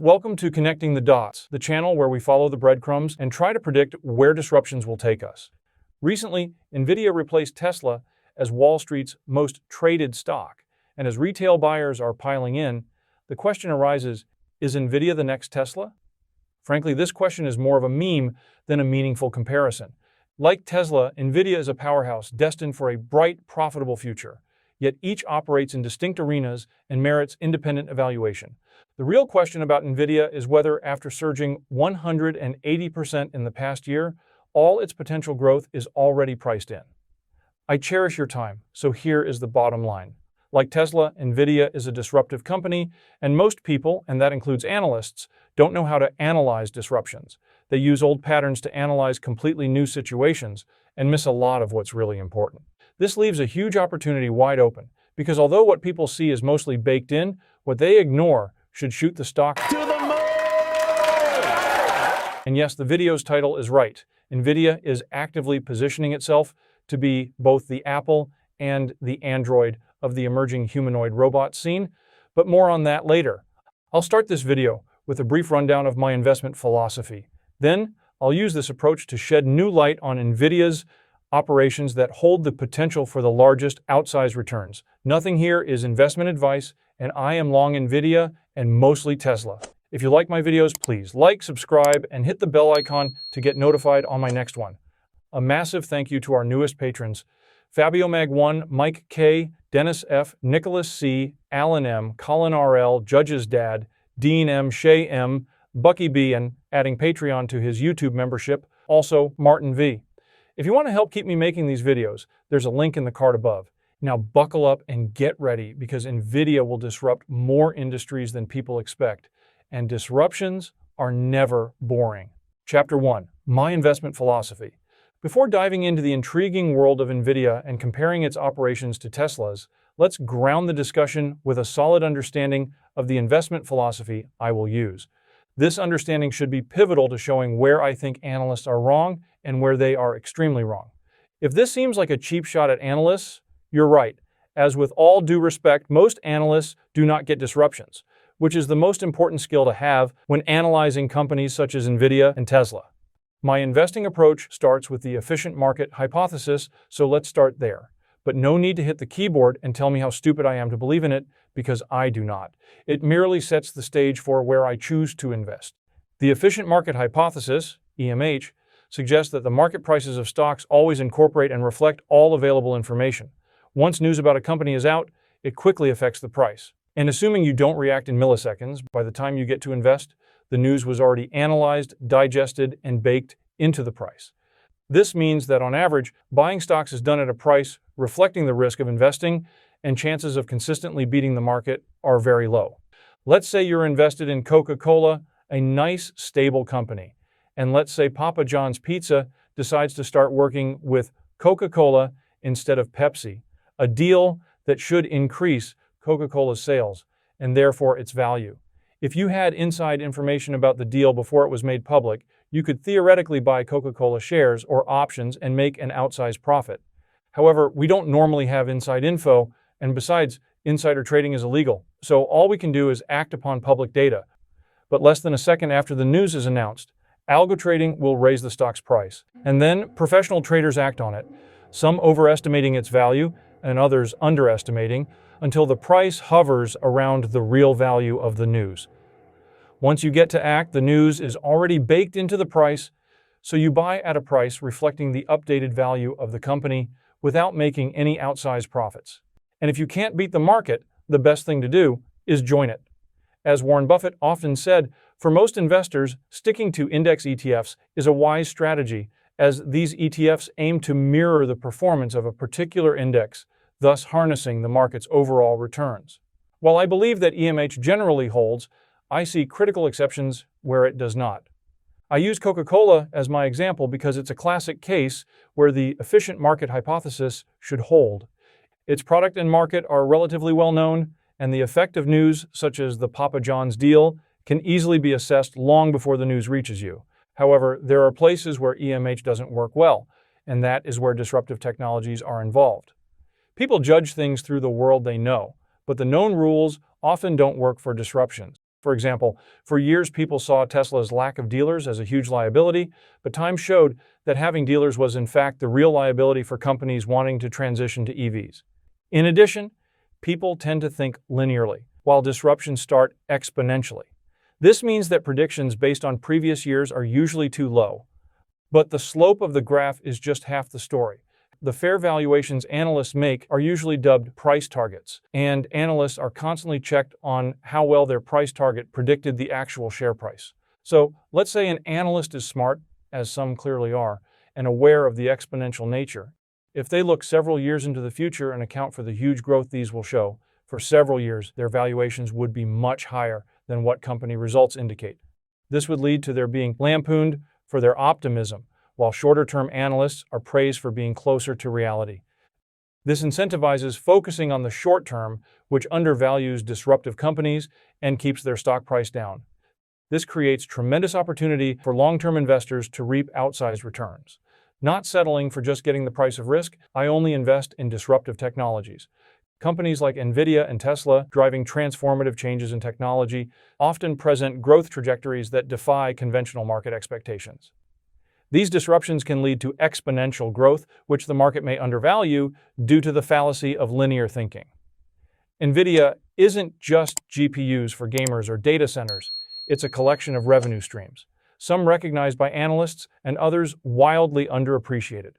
welcome to Connecting the Dots, the channel where we follow the breadcrumbs and try to predict where disruptions will take us. Recently, NVIDIA replaced Tesla as Wall Street's most traded stock, and as retail buyers are piling in, the question arises, is NVIDIA the next Tesla? Frankly, this question is more of a meme than a meaningful comparison. Like Tesla, NVIDIA is a powerhouse destined for a bright, profitable future. Yet each operates in distinct arenas and merits independent evaluation. The real question about NVIDIA is whether, after surging 180% in the past year, all its potential growth is already priced in. I cherish your time, so here is the bottom line. Like Tesla, NVIDIA is a disruptive company, and most people, and that includes analysts, don't know how to analyze disruptions. They use old patterns to analyze completely new situations and miss a lot of what's really important. This leaves a huge opportunity wide open, because although what people see is mostly baked in, what they ignore should shoot the stock to the moon! And yes, the video's title is right. NVIDIA is actively positioning itself to be both the Apple and the Android of the emerging humanoid robot scene, but more on that later. I'll start this video with a brief rundown of my investment philosophy. Then, I'll use this approach to shed new light on NVIDIA's operations that hold the potential for the largest outsized returns. Nothing here is investment advice, and I am long NVIDIA and mostly Tesla. If you like my videos, please like, subscribe, and hit the bell icon to get notified on my next one. A massive thank you to our newest patrons, Fabio Mag 1, Mike K, Dennis F, Nicholas C, Alan M, Colin RL, Judge's Dad, Dean M, Shay M, Bucky B, and adding Patreon to his YouTube membership, also Martin V. If you want to help keep me making these videos, there's a link in the card above. Now buckle up and get ready, because NVIDIA will disrupt more industries than people expect, and disruptions are never boring. Chapter 1. My investment philosophy. Before diving into the intriguing world of NVIDIA and comparing its operations to Tesla's, let's ground the discussion with a solid understanding of the investment philosophy I will use. This understanding should be pivotal to showing where I think analysts are wrong and where they are extremely wrong. If this seems like a cheap shot at analysts, you're right. As with all due respect, most analysts do not get disruptions, which is the most important skill to have when analyzing companies such as NVIDIA and Tesla. My investing approach starts with the efficient market hypothesis, so let's start there. But no need to hit the keyboard and tell me how stupid I am to believe in it, because I do not. It merely sets the stage for where I choose to invest. The efficient market hypothesis, EMH, suggests that the market prices of stocks always incorporate and reflect all available information. Once news about a company is out, it quickly affects the price. And assuming you don't react in milliseconds, by the time you get to invest, the news was already analyzed, digested, and baked into the price. This means that on average, buying stocks is done at a price reflecting the risk of investing, and chances of consistently beating the market are very low. Let's say you're invested in Coca-Cola, a nice, stable company. And let's say Papa John's Pizza decides to start working with Coca-Cola instead of Pepsi, a deal that should increase Coca-Cola's sales and therefore its value. If you had inside information about the deal before it was made public, you could theoretically buy Coca-Cola shares or options and make an outsized profit. However, we don't normally have inside info, and besides, insider trading is illegal, so all we can do is act upon public data. But less than a second after the news is announced, algo trading will raise the stock's price, and then professional traders act on it, some overestimating its value and others underestimating, until the price hovers around the real value of the news. Once you get to act, the news is already baked into the price, so you buy at a price reflecting the updated value of the company without making any outsized profits. And if you can't beat the market, the best thing to do is join it. As Warren Buffett often said, for most investors, sticking to index ETFs is a wise strategy, as these ETFs aim to mirror the performance of a particular index, thus harnessing the market's overall returns. While I believe that EMH generally holds, I see critical exceptions where it does not. I use Coca-Cola as my example because it's a classic case where the efficient market hypothesis should hold. Its product and market are relatively well known, and the effect of news, such as the Papa John's deal, can easily be assessed long before the news reaches you. However, there are places where EMH doesn't work well, and that is where disruptive technologies are involved. People judge things through the world they know, but the known rules often don't work for disruptions. For example, for years people saw Tesla's lack of dealers as a huge liability, but time showed that having dealers was in fact the real liability for companies wanting to transition to EVs. In addition, people tend to think linearly, while disruptions start exponentially. This means that predictions based on previous years are usually too low. But the slope of the graph is just half the story. The fair valuations analysts make are usually dubbed price targets, and analysts are constantly checked on how well their price target predicted the actual share price. So let's say an analyst is smart, as some clearly are, and aware of the exponential nature. If they look several years into the future and account for the huge growth these will show, for several years their valuations would be much higher than what company results indicate. This would lead to their being lampooned for their optimism, while shorter-term analysts are praised for being closer to reality. This incentivizes focusing on the short term, which undervalues disruptive companies and keeps their stock price down. This creates tremendous opportunity for long-term investors to reap outsized returns. Not settling for just getting the price of risk, I only invest in disruptive technologies. Companies like NVIDIA and Tesla, driving transformative changes in technology, often present growth trajectories that defy conventional market expectations. These disruptions can lead to exponential growth, which the market may undervalue due to the fallacy of linear thinking. NVIDIA isn't just GPUs for gamers or data centers, it's a collection of revenue streams, some recognized by analysts and others wildly underappreciated.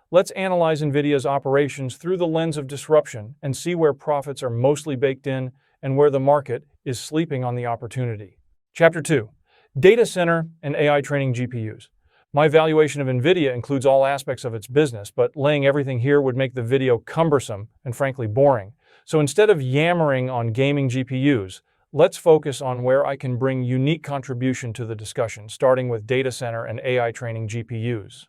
Let's analyze NVIDIA's operations through the lens of disruption and see where profits are mostly baked in and where the market is sleeping on the opportunity. Chapter 2. Data Center and AI Training GPUs. My valuation of NVIDIA includes all aspects of its business, but laying everything here would make the video cumbersome and frankly boring. So instead of yammering on gaming GPUs, let's focus on where I can bring unique contribution to the discussion, starting with data center and AI training GPUs.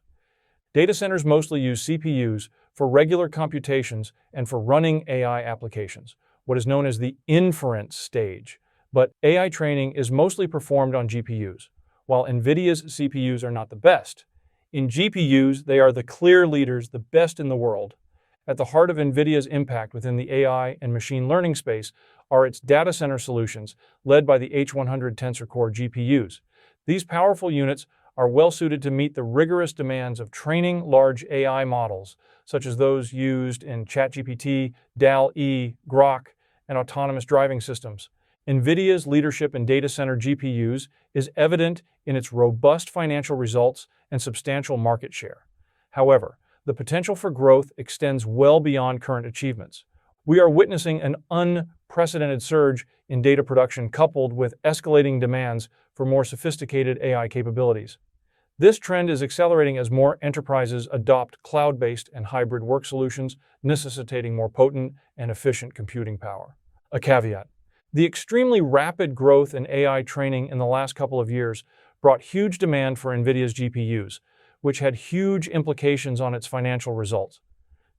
Data centers mostly use CPUs for regular computations and for running AI applications, what is known as the inference stage. But AI training is mostly performed on GPUs. While NVIDIA's CPUs are not the best, in GPUs they are the clear leaders, the best in the world. At the heart of NVIDIA's impact within the AI and machine learning space are its data center solutions, led by the H100 Tensor Core GPUs. These powerful units are well suited to meet the rigorous demands of training large AI models, such as those used in ChatGPT, DALL-E, Grok, and autonomous driving systems. NVIDIA's leadership in data center GPUs is evident in its robust financial results and substantial market share. However, the potential for growth extends well beyond current achievements. We are witnessing an unprecedented surge in data production coupled with escalating demands for more sophisticated AI capabilities. This trend is accelerating as more enterprises adopt cloud-based and hybrid work solutions, necessitating more potent and efficient computing power. A caveat. The extremely rapid growth in AI training in the last couple of years brought huge demand for NVIDIA's GPUs, which had huge implications on its financial results.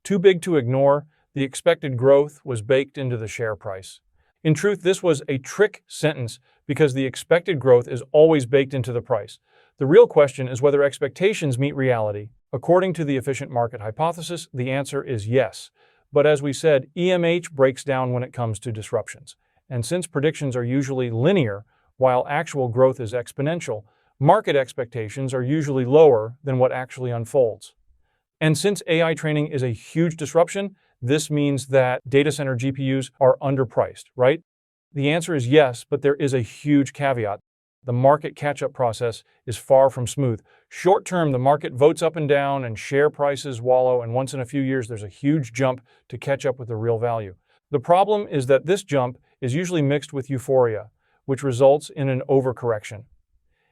Too big to ignore, the expected growth was baked into the share price. In truth, this was a trick sentence because the expected growth is always baked into the price. The real question is whether expectations meet reality. According to the efficient market hypothesis, the answer is yes. But as we said, EMH breaks down when it comes to disruptions. And since predictions are usually linear, while actual growth is exponential, market expectations are usually lower than what actually unfolds. And since AI training is a huge disruption, this means that data center GPUs are underpriced, right? The answer is yes, but there is a huge caveat. The market catch-up process is far from smooth. Short-term, the market votes up and down and share prices wallow, and once in a few years there's a huge jump to catch up with the real value. The problem is that this jump is usually mixed with euphoria, which results in an overcorrection.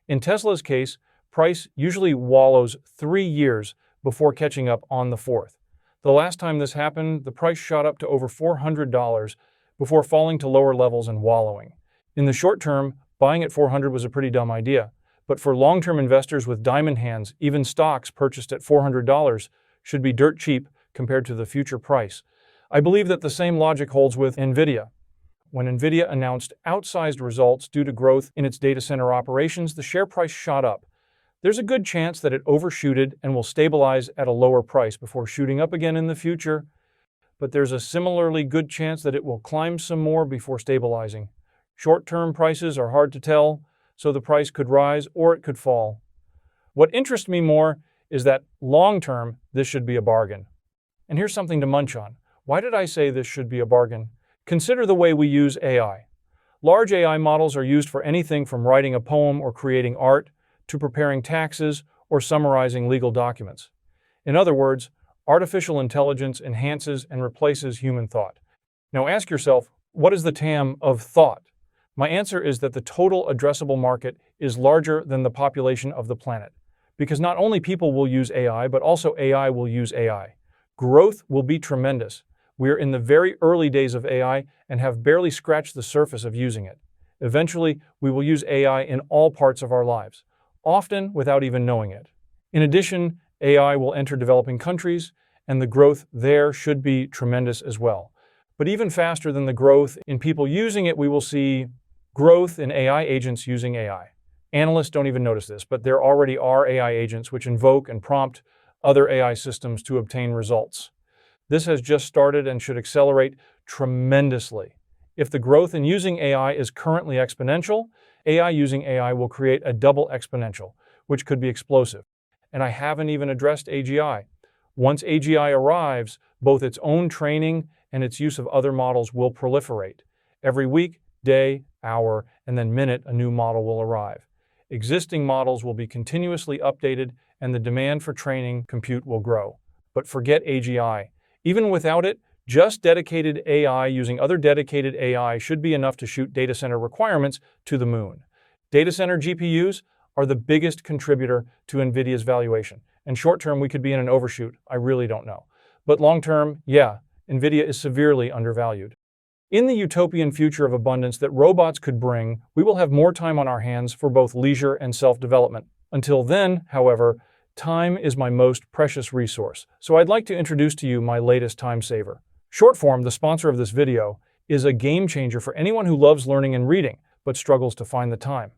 In Tesla's case, price usually wallows 3 years before catching up on the fourth. The last time this happened, the price shot up to over $400 before falling to lower levels and wallowing. In the short term, buying at $400 was a pretty dumb idea, but for long-term investors with diamond hands, even stocks purchased at $400 should be dirt cheap compared to the future price. I believe that the same logic holds with NVIDIA. When NVIDIA announced outsized results due to growth in its data center operations, the share price shot up. There's a good chance that it overshooted and will stabilize at a lower price before shooting up again in the future, but there's a similarly good chance that it will climb some more before stabilizing. Short-term prices are hard to tell, so the price could rise or it could fall. What interests me more is that long-term, this should be a bargain. And here's something to munch on. Why did I say this should be a bargain? Consider the way we use AI. Large AI models are used for anything from writing a poem or creating art to preparing taxes or summarizing legal documents. In other words, artificial intelligence enhances and replaces human thought. Now ask yourself, what is the TAM of thought? My answer is that the total addressable market is larger than the population of the planet. Because not only people will use AI, but also AI will use AI. Growth will be tremendous. We're in the very early days of AI and have barely scratched the surface of using it. Eventually, we will use AI in all parts of our lives, often without even knowing it. In addition, AI will enter developing countries, and the growth there should be tremendous as well. But even faster than the growth in people using it, we will see growth in AI agents using AI. Analysts don't even notice this, but there already are AI agents which invoke and prompt other AI systems to obtain results. This has just started and should accelerate tremendously. If the growth in using AI is currently exponential, AI using AI will create a double exponential, which could be explosive. And I haven't even addressed AGI. Once AGI arrives, both its own training and its use of other models will proliferate. Every week, day, hour, and then minute, a new model will arrive. Existing models will be continuously updated, and the demand for training compute will grow. But forget AGI. Even without it, just dedicated AI using other dedicated AI should be enough to shoot data center requirements to the moon. Data center GPUs are the biggest contributor to NVIDIA's valuation. And short-term, we could be in an overshoot. I really don't know. But long-term, yeah, NVIDIA is severely undervalued. In the utopian future of abundance that robots could bring, we will have more time on our hands for both leisure and self-development. Until then, however, time is my most precious resource, so I'd like to introduce to you my latest time saver. Shortform, the sponsor of this video, is a game changer for anyone who loves learning and reading, but struggles to find the time.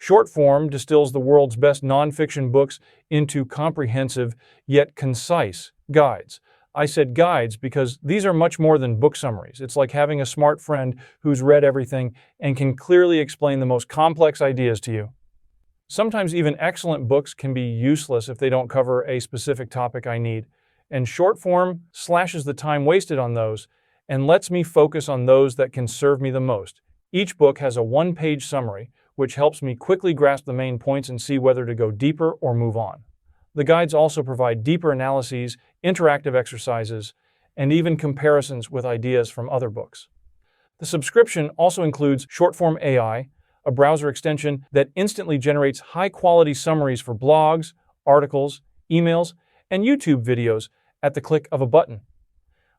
Shortform distills the world's best nonfiction books into comprehensive, yet concise guides. I said guides because these are much more than book summaries. It's like having a smart friend who's read everything and can clearly explain the most complex ideas to you. Sometimes even excellent books can be useless if they don't cover a specific topic I need, and Shortform slashes the time wasted on those and lets me focus on those that can serve me the most. Each book has a one-page summary, which helps me quickly grasp the main points and see whether to go deeper or move on. The guides also provide deeper analyses, interactive exercises, and even comparisons with ideas from other books. The subscription also includes Shortform AI, a browser extension that instantly generates high-quality summaries for blogs, articles, emails, and YouTube videos at the click of a button.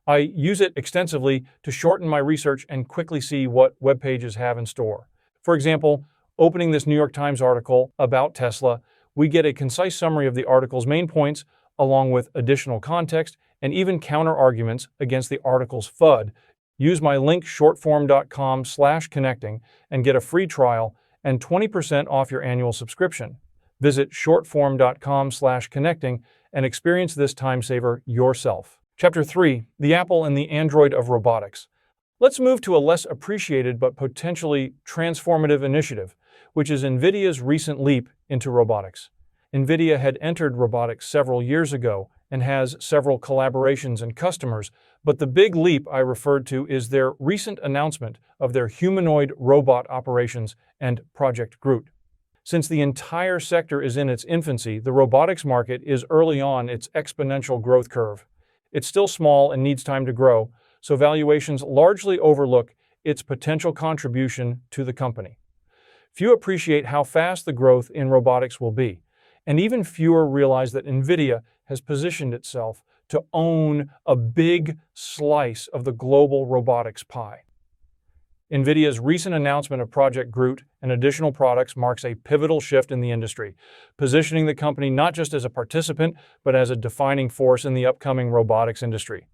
I use it extensively to shorten my research and quickly see what web pages have in store. For example, opening this New York Times article about Tesla, we get a concise summary of the article's main points, along with additional context and even counter-arguments against the article's FUD. Use my link shortform.com/connecting and get a free trial and 20% off your annual subscription. Visit shortform.com/connecting and experience this time saver yourself. Chapter 3, the Apple and the Android of Robotics. Let's move to a less appreciated but potentially transformative initiative, which is NVIDIA's recent leap into robotics. NVIDIA had entered robotics several years ago and has several collaborations and customers, but the big leap I referred to is their recent announcement of their humanoid robot operations and Project Groot. Since the entire sector is in its infancy, the robotics market is early on its exponential growth curve. It's still small and needs time to grow, so valuations largely overlook its potential contribution to the company. Few appreciate how fast the growth in robotics will be, and even fewer realize that NVIDIA has positioned itself to own a big slice of the global robotics pie. NVIDIA's recent announcement of Project Groot and additional products marks a pivotal shift in the industry, positioning the company not just as a participant, but as a defining force in the upcoming robotics industry.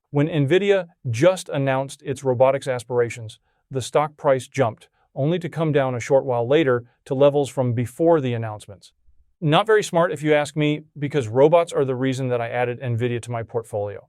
When NVIDIA just announced its robotics aspirations, the stock price jumped, only to come down a short while later to levels from before the announcements. Not very smart if you ask me, because robots are the reason that I added NVIDIA to my portfolio.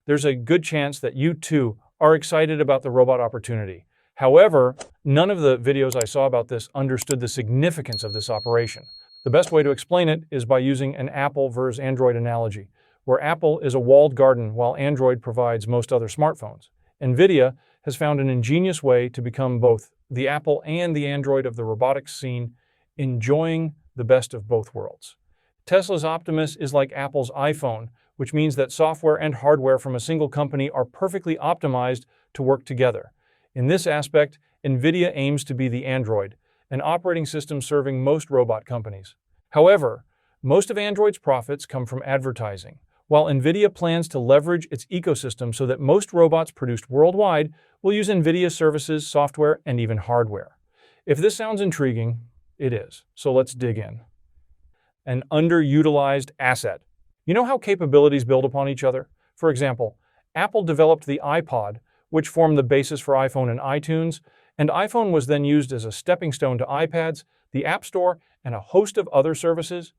There's a good chance that you too are excited about the robot opportunity. However, none of the videos I saw about this understood the significance of this operation. The best way to explain it is by using an Apple versus Android analogy, where Apple is a walled garden while Android provides most other smartphones. NVIDIA has found an ingenious way to become both the Apple and the Android of the robotics scene, enjoying the best of both worlds. Tesla's Optimus is like Apple's iPhone, which means that software and hardware from a single company are perfectly optimized to work together. In this aspect, NVIDIA aims to be the Android, an operating system serving most robot companies. However, most of Android's profits come from advertising, while NVIDIA plans to leverage its ecosystem so that most robots produced worldwide will use NVIDIA services, software, and even hardware. If this sounds intriguing, it is. So let's dig in. An underutilized asset. You know how capabilities build upon each other? For example, Apple developed the iPod, which formed the basis for iPhone and iTunes, and iPhone was then used as a stepping stone to iPads, the App Store, and a host of other services.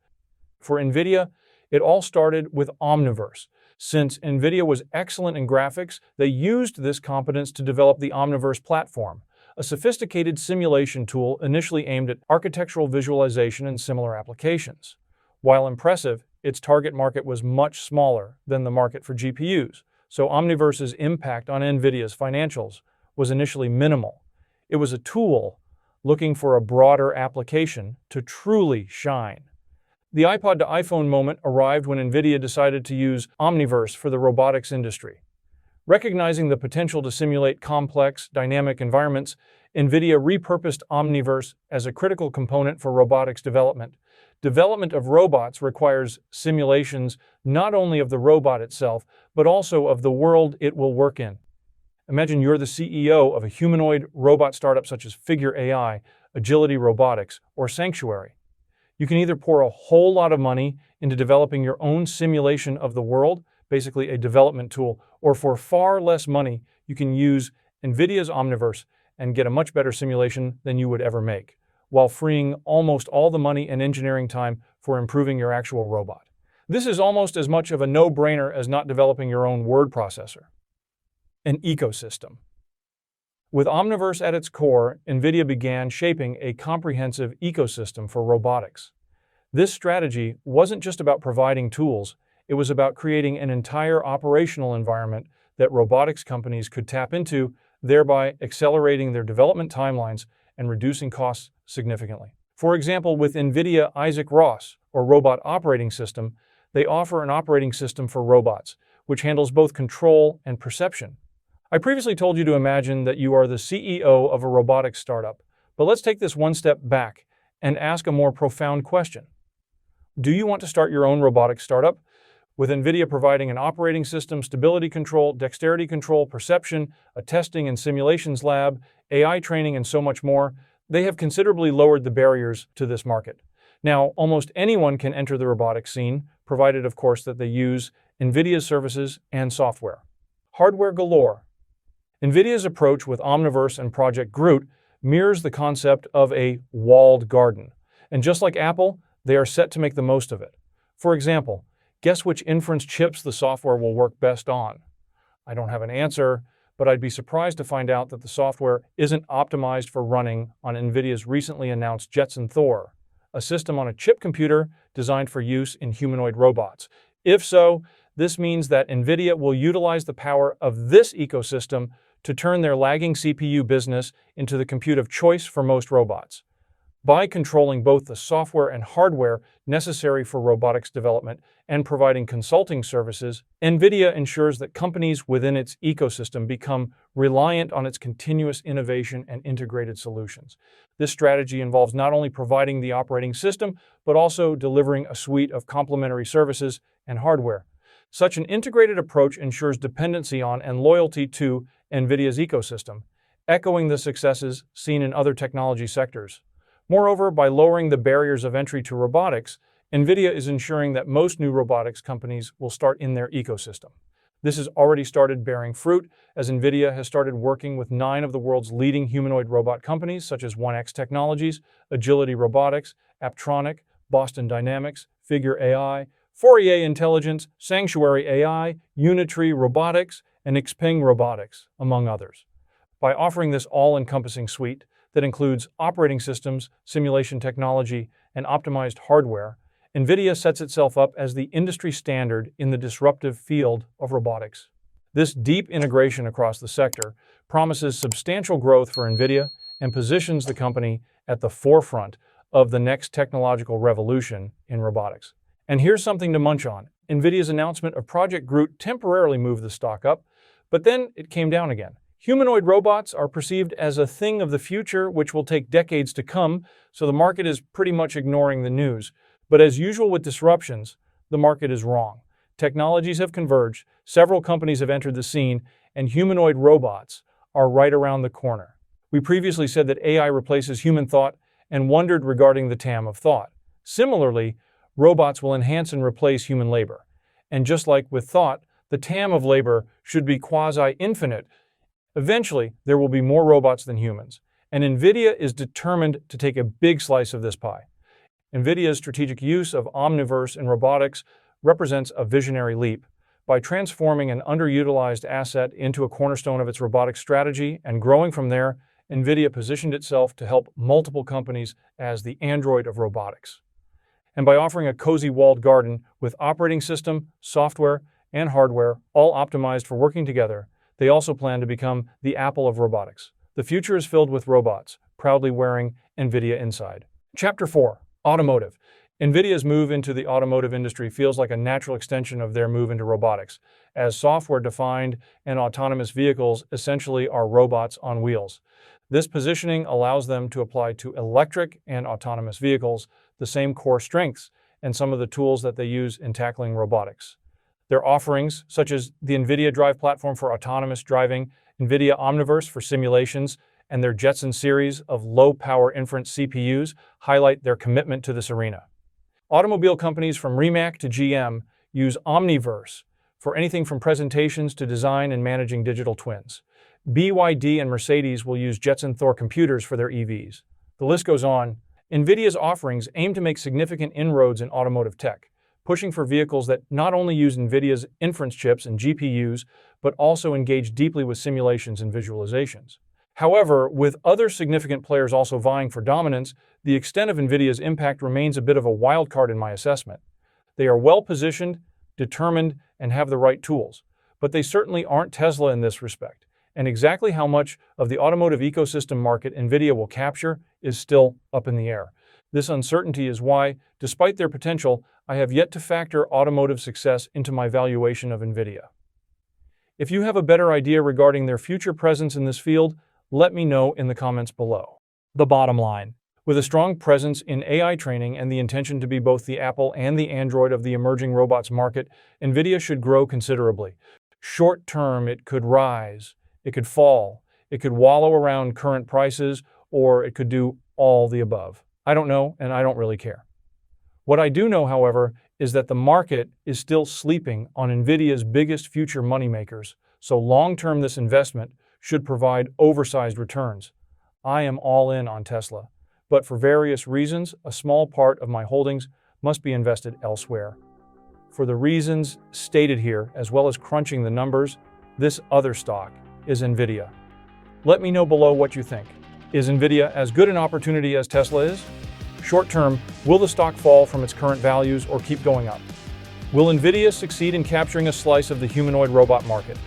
For NVIDIA, it all started with Omniverse. Since NVIDIA was excellent in graphics, they used this competence to develop the Omniverse platform, a sophisticated simulation tool initially aimed at architectural visualization and similar applications. While impressive, its target market was much smaller than the market for GPUs, so Omniverse's impact on NVIDIA's financials was initially minimal. It was a tool looking for a broader application to truly shine. The iPod to iPhone moment arrived when NVIDIA decided to use Omniverse for the robotics industry. Recognizing the potential to simulate complex, dynamic environments, NVIDIA repurposed Omniverse as a critical component for robotics development. Development of robots requires simulations not only of the robot itself, but also of the world it will work in. Imagine you're the CEO of a humanoid robot startup such as Figure AI, Agility Robotics, or Sanctuary. You can either pour a whole lot of money into developing your own simulation of the world, basically a development tool, or for far less money, you can use NVIDIA's Omniverse and get a much better simulation than you would ever make, while freeing almost all the money and engineering time for improving your actual robot. This is almost as much of a no-brainer as not developing your own word processor. An ecosystem. With Omniverse at its core, NVIDIA began shaping a comprehensive ecosystem for robotics. This strategy wasn't just about providing tools, it was about creating an entire operational environment that robotics companies could tap into, thereby accelerating their development timelines and reducing costs significantly. For example, with NVIDIA Isaac Ross, or Robot Operating System, they offer an operating system for robots, which handles both control and perception. I previously told you to imagine that you are the CEO of a robotics startup, but let's take this one step back and ask a more profound question. Do you want to start your own robotics startup? With NVIDIA providing an operating system, stability control, dexterity control, perception, a testing and simulations lab, AI training, and so much more, they have considerably lowered the barriers to this market. Now, almost anyone can enter the robotics scene, provided, of course, that they use NVIDIA's services and software. Hardware galore. NVIDIA's approach with Omniverse and Project Groot mirrors the concept of a walled garden. And just like Apple, they are set to make the most of it. For example, guess which inference chips the software will work best on? I don't have an answer, but I'd be surprised to find out that the software isn't optimized for running on NVIDIA's recently announced Jetson Thor, a system on a chip computer designed for use in humanoid robots. If so, this means that NVIDIA will utilize the power of this ecosystem to turn their lagging CPU business into the compute of choice for most robots. By controlling both the software and hardware necessary for robotics development and providing consulting services, NVIDIA ensures that companies within its ecosystem become reliant on its continuous innovation and integrated solutions. This strategy involves not only providing the operating system, but also delivering a suite of complementary services and hardware. Such an integrated approach ensures dependency on and loyalty to NVIDIA's ecosystem, echoing the successes seen in other technology sectors. Moreover, by lowering the barriers of entry to robotics, NVIDIA is ensuring that most new robotics companies will start in their ecosystem. This has already started bearing fruit, as NVIDIA has started working with 9 of the world's leading humanoid robot companies, such as 1X Technologies, Agility Robotics, Apptronic, Boston Dynamics, Figure AI, Fourier Intelligence, Sanctuary AI, Unitree Robotics, and Xpeng Robotics, among others. By offering this all-encompassing suite that includes operating systems, simulation technology, and optimized hardware, NVIDIA sets itself up as the industry standard in the disruptive field of robotics. This deep integration across the sector promises substantial growth for NVIDIA and positions the company at the forefront of the next technological revolution in robotics. And here's something to munch on. NVIDIA's announcement of Project Groot temporarily moved the stock up, but then it came down again. Humanoid robots are perceived as a thing of the future, which will take decades to come, so the market is pretty much ignoring the news. But as usual with disruptions, the market is wrong. Technologies have converged, several companies have entered the scene, and humanoid robots are right around the corner. We previously said that AI replaces human thought and wondered regarding the TAM of thought. Similarly, robots will enhance and replace human labor. And just like with thought, the TAM of labor should be quasi-infinite. Eventually, there will be more robots than humans, and NVIDIA is determined to take a big slice of this pie. NVIDIA's strategic use of Omniverse in robotics represents a visionary leap. By transforming an underutilized asset into a cornerstone of its robotics strategy and growing from there, NVIDIA positioned itself to help multiple companies as the Android of robotics. And by offering a cozy walled garden with operating system, software, and hardware all optimized for working together, they also plan to become the Apple of robotics. The future is filled with robots, proudly wearing NVIDIA inside. Chapter 4. Automotive. NVIDIA's move into the automotive industry feels like a natural extension of their move into robotics, as software-defined and autonomous vehicles essentially are robots on wheels. This positioning allows them to apply to electric and autonomous vehicles the same core strengths and some of the tools that they use in tackling robotics. Their offerings, such as the NVIDIA Drive platform for autonomous driving, NVIDIA Omniverse for simulations, and their Jetson series of low-power inference CPUs, highlight their commitment to this arena. Automobile companies from Rimac to GM use Omniverse for anything from presentations to design and managing digital twins. BYD and Mercedes will use Jetson Thor computers for their EVs. The list goes on. NVIDIA's offerings aim to make significant inroads in automotive tech, pushing for vehicles that not only use NVIDIA's inference chips and GPUs, but also engage deeply with simulations and visualizations. However, with other significant players also vying for dominance, the extent of NVIDIA's impact remains a bit of a wild card in my assessment. They are well-positioned, determined, and have the right tools, but they certainly aren't Tesla in this respect. And exactly how much of the automotive ecosystem market NVIDIA will capture is still up in the air. This uncertainty is why, despite their potential, I have yet to factor automotive success into my valuation of NVIDIA. If you have a better idea regarding their future presence in this field, let me know in the comments below. The bottom line. With a strong presence in AI training and the intention to be both the Apple and the Android of the emerging robots market, NVIDIA should grow considerably. Short term, it could rise, it could fall, it could wallow around current prices, or it could do all the above. I don't know, and I don't really care. What I do know, however, is that the market is still sleeping on NVIDIA's biggest future moneymakers, so long-term this investment should provide oversized returns. I am all in on Tesla, but for various reasons, a small part of my holdings must be invested elsewhere. For the reasons stated here, as well as crunching the numbers, this other stock is NVIDIA. Let me know below what you think. Is NVIDIA as good an opportunity as Tesla is? Short term, will the stock fall from its current values or keep going up? Will NVIDIA succeed in capturing a slice of the humanoid robot market?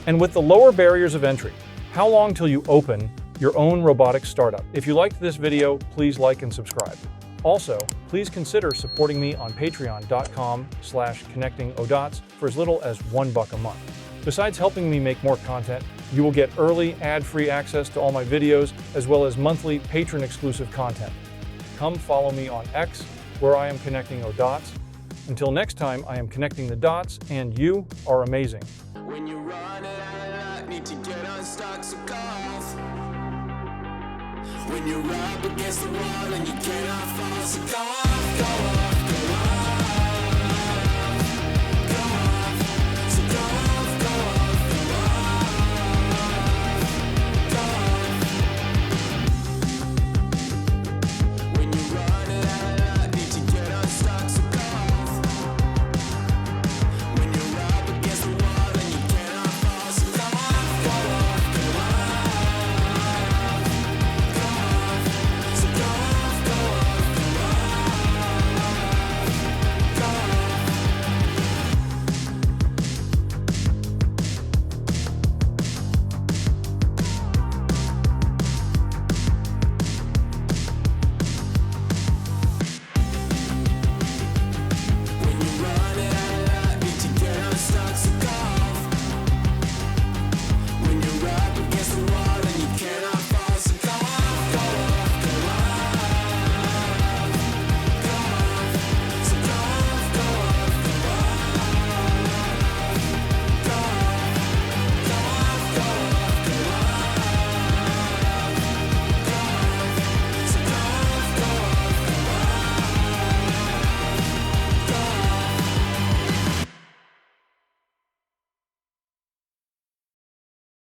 And with the lower barriers of entry, how long till you open your own robotics startup? If you liked this video, please like and subscribe. Also, please consider supporting me on patreon.com/connectingodots for as little as $1 a month. Besides helping me make more content, you will get early ad-free access to all my videos, as well as monthly patron-exclusive content. Come follow me on X, where I am connecting Odots. Until next time, I am connecting the dots, and you are amazing. When you run out, need to get unstuck, so go off. When you're up against the wall and you cannot fall, so go